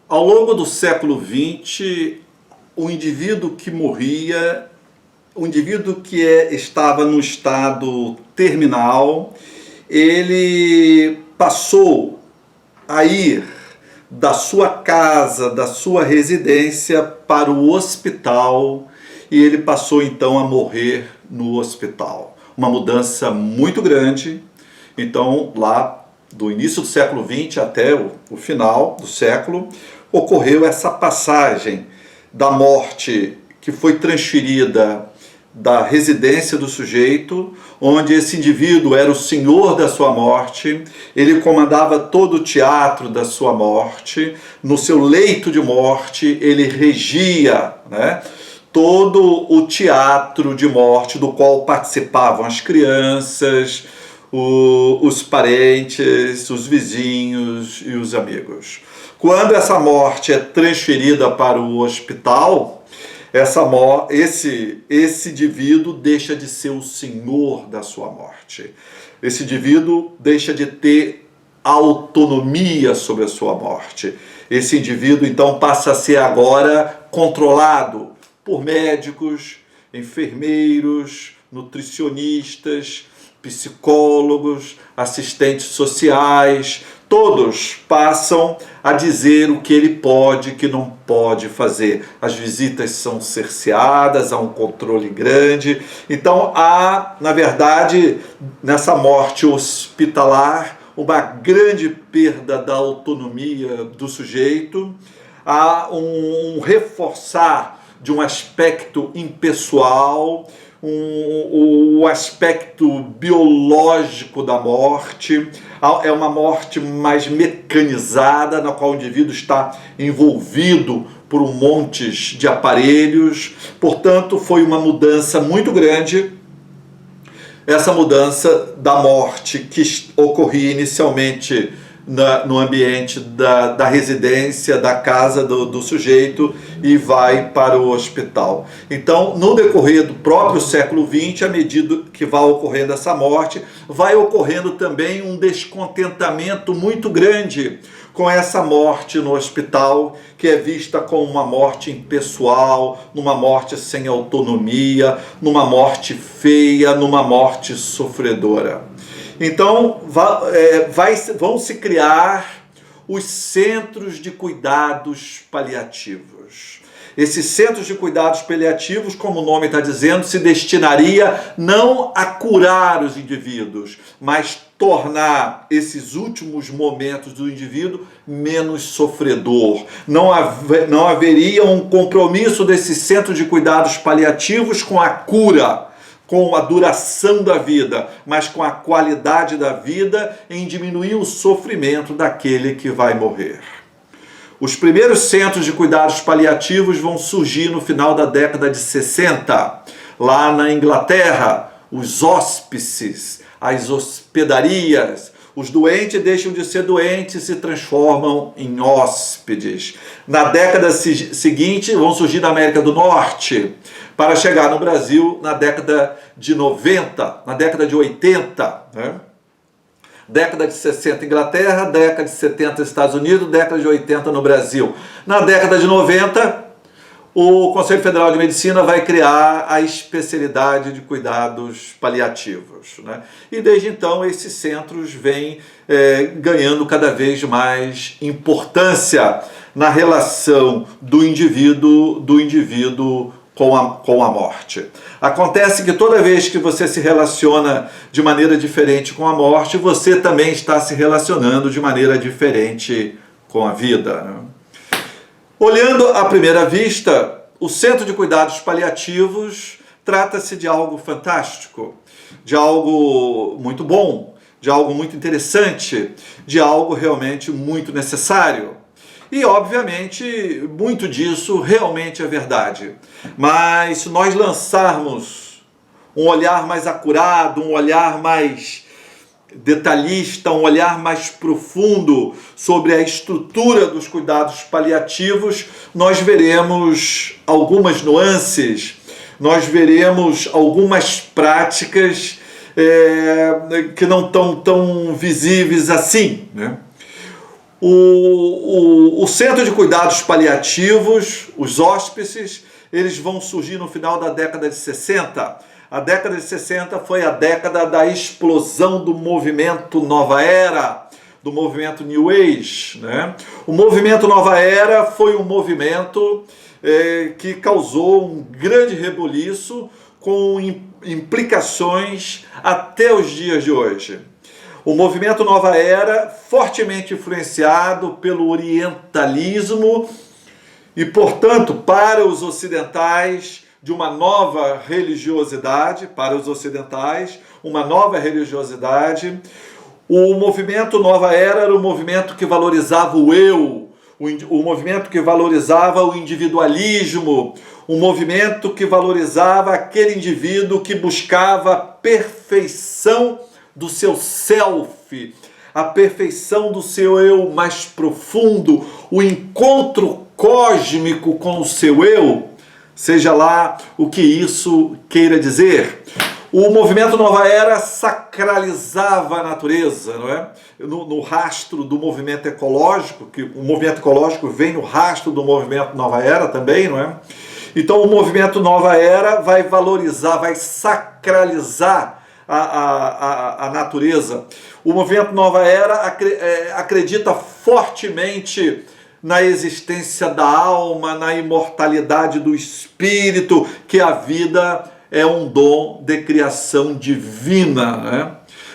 Ao longo do século XX, o indivíduo que morria, o indivíduo que estava no estado terminal, ele passou a ir da sua casa, da sua residência para o hospital, e ele passou então a morrer no hospital. Uma mudança muito grande. Então, lá do início do século XX até o final do século, ocorreu essa passagem da morte que foi transferida da residência do sujeito, onde esse indivíduo era o senhor da sua morte, ele comandava todo o teatro da sua morte, no seu leito de morte ele regia, todo o teatro de morte do qual participavam as crianças, os parentes, os vizinhos e os amigos. Quando essa morte é transferida para o hospital, esse indivíduo deixa de ser o senhor da sua morte. Esse indivíduo deixa de ter autonomia sobre a sua morte. Esse indivíduo, então, passa a ser agora controlado por médicos, enfermeiros, nutricionistas, psicólogos, assistentes sociais. Todos passam a dizer o que ele pode e o que não pode fazer. As visitas são cerceadas, há um controle grande. Então há, na verdade, nessa morte hospitalar, uma grande perda da autonomia do sujeito. Há um reforçar de um aspecto impessoal, o aspecto biológico da morte. É uma morte mais mecanizada, na qual o indivíduo está envolvido por um monte de aparelhos. Portanto, foi uma mudança muito grande, essa mudança da morte que ocorria inicialmente no ambiente da residência, da casa do sujeito, e vai para o hospital. Então, no decorrer do próprio século XX, à medida que vai ocorrendo essa morte, vai ocorrendo também um descontentamento muito grande com essa morte no hospital, que é vista como uma morte impessoal, numa morte sem autonomia, numa morte feia, numa morte sofredora. Então, vão se criar os centros de cuidados paliativos. Esses centros de cuidados paliativos, como o nome está dizendo, se destinaria não a curar os indivíduos, mas tornar esses últimos momentos do indivíduo menos sofredor. Não haveria um compromisso desses centros de cuidados paliativos com a cura, com a duração da vida, mas com a qualidade da vida, em diminuir o sofrimento daquele que vai morrer. Os primeiros centros de cuidados paliativos vão surgir no final da década de 60, lá na Inglaterra, os hóspices, as hospedarias. Os doentes deixam de ser doentes e se transformam em hóspedes. Na década seguinte, vão surgir na América do Norte, para chegar no Brasil na década de 90, na década de 80, Década de 60 Inglaterra, década de 70 Estados Unidos, década de 80 no Brasil. Na década de 90, o Conselho Federal de Medicina vai criar a especialidade de cuidados paliativos. E desde então esses centros vêm ganhando cada vez mais importância na relação do indivíduo com a morte. Acontece que toda vez que você se relaciona de maneira diferente com a morte, você também está se relacionando de maneira diferente com a vida. Olhando à primeira vista, o Centro de Cuidados Paliativos trata-se de algo fantástico, de algo muito bom, de algo muito interessante, de algo realmente muito necessário. E, obviamente, muito disso realmente é verdade. Mas se nós lançarmos um olhar mais acurado, um olhar mais detalhista, um olhar mais profundo sobre a estrutura dos cuidados paliativos, nós veremos algumas nuances, nós veremos algumas práticas que não estão tão visíveis assim, O Centro de Cuidados Paliativos, os hóspices, eles vão surgir no final da década de 60. A década de 60 foi a década da explosão do movimento Nova Era, do movimento New Age, né? O movimento Nova Era foi um movimento que causou um grande rebuliço com implicações até os dias de hoje. O movimento Nova Era, fortemente influenciado pelo orientalismo e, portanto, para os ocidentais, de uma nova religiosidade, para os ocidentais, uma nova religiosidade. O movimento Nova Era um movimento que valorizava o eu, o movimento que valorizava o individualismo, um movimento que valorizava aquele indivíduo que buscava a perfeição do seu self, a perfeição do seu eu mais profundo, o encontro cósmico com o seu eu, seja lá o que isso queira dizer. O movimento Nova Era sacralizava a natureza, não é? No rastro do movimento ecológico, que o movimento ecológico vem no rastro do movimento Nova Era também, não é? Então o movimento Nova Era vai valorizar, vai sacralizar a natureza. O movimento Nova Era acredita fortemente na existência da alma, na imortalidade do espírito, que a vida é um dom de criação divina, né?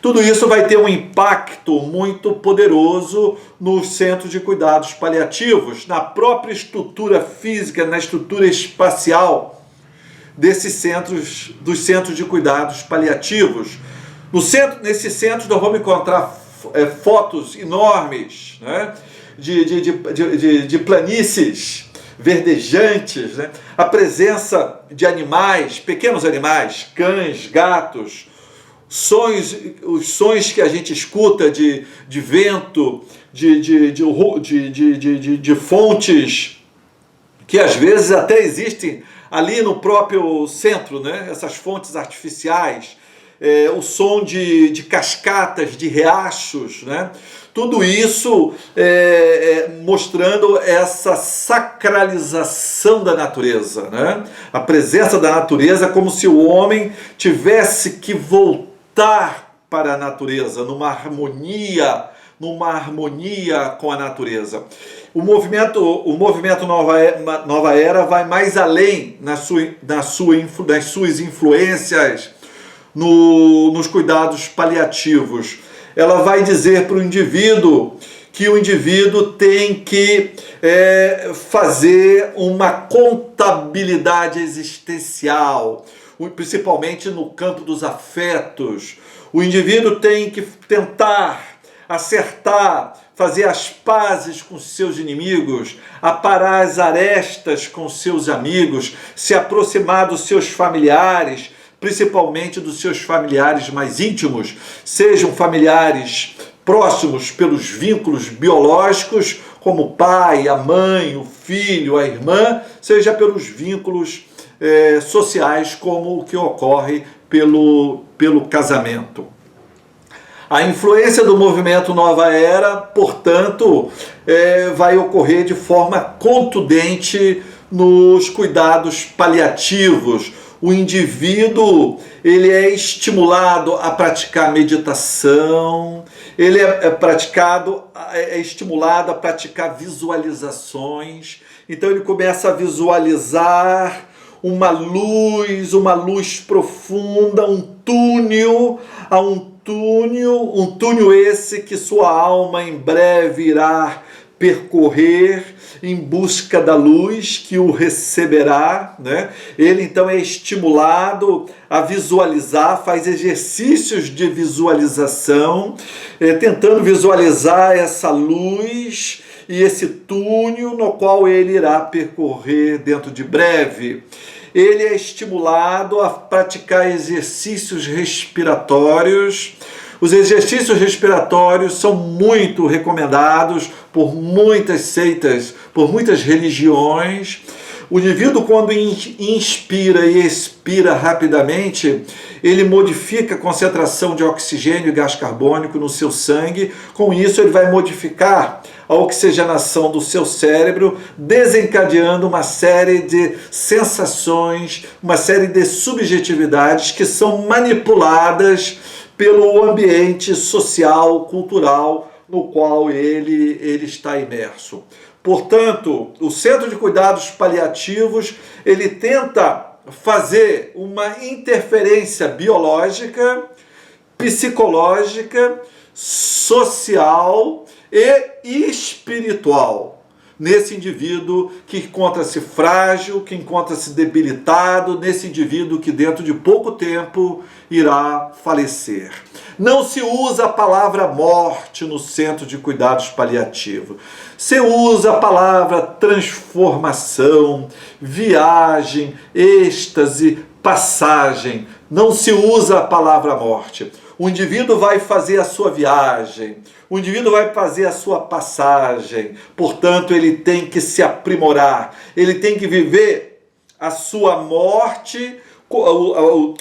Tudo isso vai ter um impacto muito poderoso nos centros de cuidados paliativos, na própria estrutura física, na estrutura espacial desses centros, dos centros de cuidados paliativos. Nesses centros nós vamos encontrar fotos enormes, né, de planícies verdejantes, né, a presença de animais, pequenos animais, cães, gatos, os sons que a gente escuta de vento, de fontes que às vezes até existem ali no próprio centro, né? Essas fontes artificiais, o som de cascatas, de riachos, né? Tudo isso mostrando essa sacralização da natureza, né? A presença da natureza, como se o homem tivesse que voltar para a natureza, numa harmonia com a natureza. O movimento Nova Era vai mais além das suas influências nos cuidados paliativos. Ela vai dizer para o indivíduo que o indivíduo tem que fazer uma contabilidade existencial, principalmente no campo dos afetos. O indivíduo tem que tentar acertar, fazer as pazes com seus inimigos, aparar as arestas com seus amigos, se aproximar dos seus familiares, principalmente dos seus familiares mais íntimos, sejam familiares próximos pelos vínculos biológicos, como o pai, a mãe, o filho, a irmã, seja pelos vínculos sociais, como o que ocorre pelo casamento. A influência do movimento Nova Era, portanto, vai ocorrer de forma contundente nos cuidados paliativos. O indivíduo ele é estimulado a praticar meditação, ele é estimulado a praticar visualizações. Então ele começa a visualizar uma luz profunda, um túnel esse que sua alma em breve irá percorrer em busca da luz que o receberá, né? Ele então é estimulado a visualizar, faz exercícios de visualização, tentando visualizar essa luz e esse túnel no qual ele irá percorrer dentro de breve. Ele é estimulado a praticar exercícios respiratórios. Os exercícios respiratórios são muito recomendados por muitas seitas, por muitas religiões. O indivíduo, quando inspira e expira rapidamente, ele modifica a concentração de oxigênio e gás carbônico no seu sangue. Com isso, ele vai modificar a oxigenação do seu cérebro, desencadeando uma série de sensações, uma série de subjetividades que são manipuladas pelo ambiente social, cultural, no qual ele está imerso. Portanto, o Centro de Cuidados Paliativos, ele tenta fazer uma interferência biológica, psicológica, social e espiritual nesse indivíduo que encontra-se frágil, que encontra-se debilitado, nesse indivíduo que dentro de pouco tempo irá falecer. Não se usa a palavra morte no Centro de Cuidados Paliativos. Se usa a palavra transformação, viagem, êxtase, passagem. Não se usa a palavra morte. O indivíduo vai fazer a sua viagem, o indivíduo vai fazer a sua passagem, portanto, ele tem que se aprimorar, ele tem que viver a sua morte,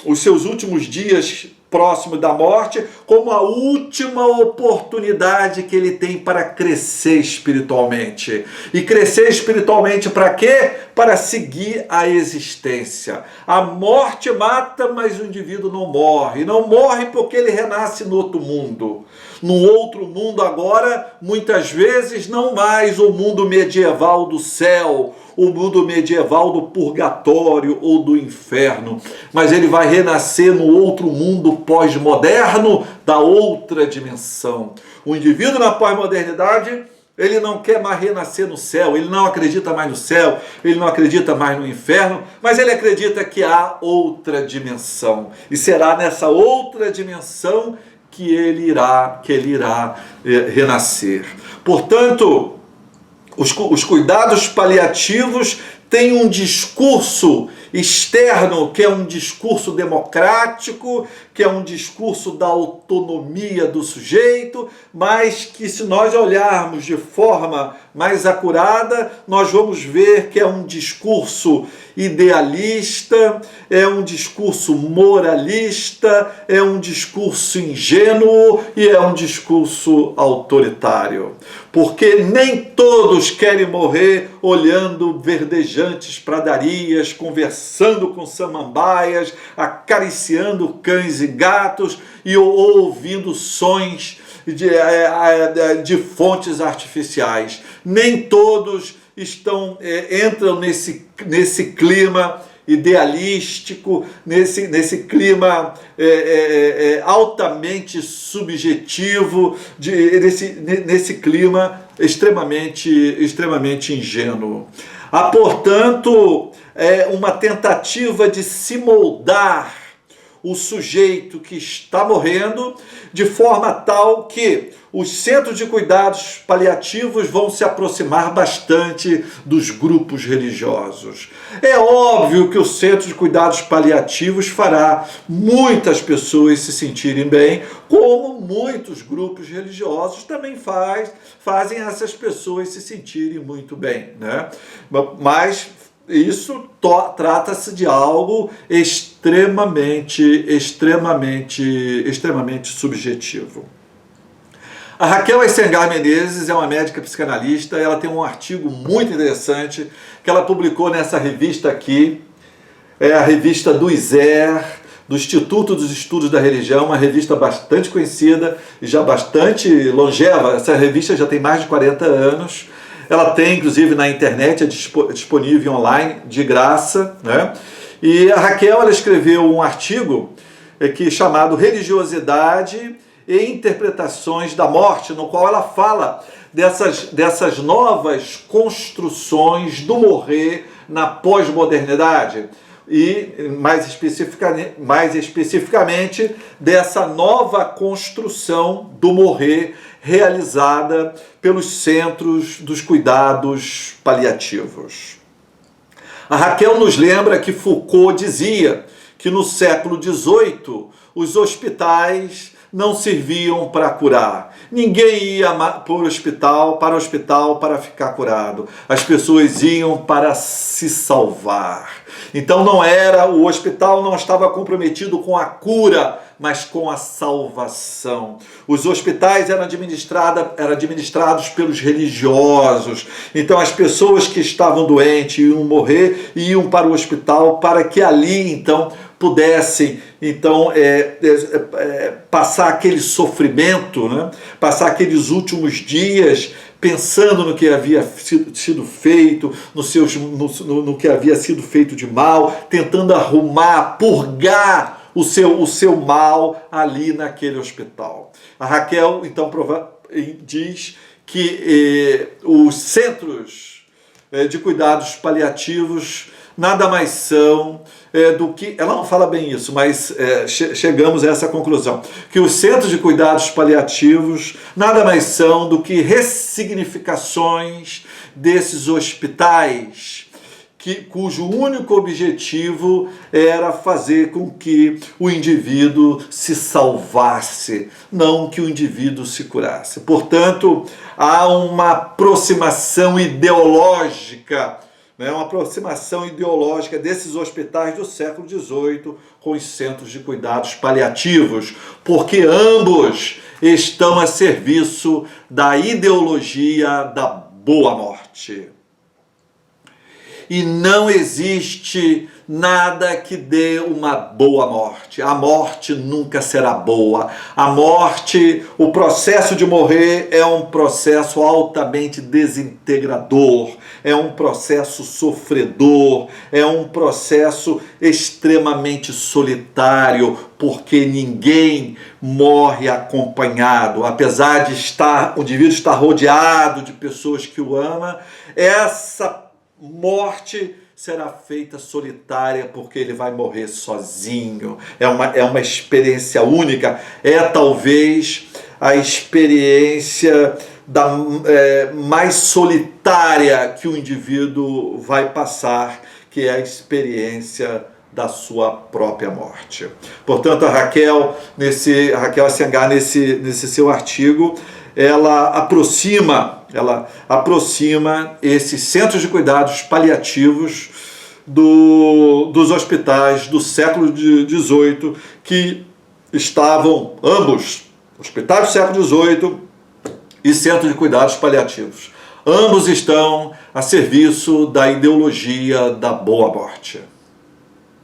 os seus últimos dias próximo da morte, como a última oportunidade que ele tem para crescer espiritualmente. E crescer espiritualmente para quê? Para seguir a existência. A morte mata, mas o indivíduo não morre. Não morre porque ele renasce no outro mundo. No outro mundo agora, muitas vezes, não mais o mundo medieval do céu, o mundo medieval do purgatório ou do inferno, mas ele vai renascer no outro mundo pós-moderno da outra dimensão. O indivíduo na pós-modernidade, ele não quer mais renascer no céu, ele não acredita mais no céu, ele não acredita mais no inferno, mas ele acredita que há outra dimensão, e será nessa outra dimensão que ele irá renascer. Portanto, os cuidados paliativos têm um discurso externo, que é um discurso democrático, que é um discurso da autonomia do sujeito, mas que, se nós olharmos de forma mais acurada, nós vamos ver que é um discurso idealista, é um discurso moralista, é um discurso ingênuo e é um discurso autoritário. Porque nem todos querem morrer olhando verdejantes pradarias, conversando com samambaias, acariciando cães e gatos e ouvindo sons de fontes artificiais. Nem todos entram nesse clima idealístico, nesse clima altamente subjetivo, nesse clima extremamente ingênuo. Há, portanto, uma tentativa de se moldar o sujeito que está morrendo, de forma tal que os centros de cuidados paliativos vão se aproximar bastante dos grupos religiosos. É óbvio que o centro de cuidados paliativos fará muitas pessoas se sentirem bem, como muitos grupos religiosos também fazem essas pessoas se sentirem muito bem, né? Mas isso trata-se de algo extremamente subjetivo. A Raquel Aysengar Menezes é uma médica psicanalista, ela tem um artigo muito interessante que ela publicou nessa revista aqui, é a revista do ISER, do Instituto dos Estudos da Religião, uma revista bastante conhecida e já bastante longeva. Essa revista já tem mais de 40 anos. Ela tem, inclusive, na internet, é disponível online, de graça, né? E a Raquel, ela escreveu um artigo chamado Religiosidade e Interpretações da Morte, no qual ela fala dessas novas construções do morrer na pós-modernidade. E, mais especificamente, dessa nova construção do morrer realizada pelos centros dos cuidados paliativos. A Raquel nos lembra que Foucault dizia que no século XVIII os hospitais não serviam para curar, Ninguém ia para o hospital para ficar curado. As pessoas iam para se salvar. Então o hospital não estava comprometido com a cura, mas com a salvação. Os hospitais eram administrados pelos religiosos. Então as pessoas que estavam doentes iam morrer e iam para o hospital para que ali então pudessem passar aquele sofrimento, né? Passar aqueles últimos dias pensando no que havia sido feito, no que havia sido feito de mal, tentando arrumar, purgar o seu mal ali naquele hospital. A Raquel, então, diz que os centros de cuidados paliativos nada mais são do que... Ela não fala bem isso, mas chegamos a essa conclusão. Que os centros de cuidados paliativos nada mais são do que ressignificações desses hospitais, cujo único objetivo era fazer com que o indivíduo se salvasse, não que o indivíduo se curasse. Portanto, há uma aproximação ideológica, uma aproximação ideológica desses hospitais do século XVIII com os centros de cuidados paliativos, porque ambos estão a serviço da ideologia da boa morte. E não existe nada que dê uma boa morte. A morte nunca será boa. A morte, o processo de morrer é um processo altamente desintegrador, é um processo sofredor, é um processo extremamente solitário, porque ninguém morre acompanhado. Apesar de o indivíduo estar rodeado de pessoas que o amam, essa morte será feita solitária, porque ele vai morrer sozinho. É uma experiência única. É talvez a experiência mais solitária que o indivíduo vai passar, que é a experiência da sua própria morte. Portanto, a Raquel Sengar, nesse seu artigo, ela aproxima esses centros de cuidados paliativos dos hospitais do século XVIII, que estavam ambos, hospitais do século XVIII e centros de cuidados paliativos. Ambos estão a serviço da ideologia da boa morte.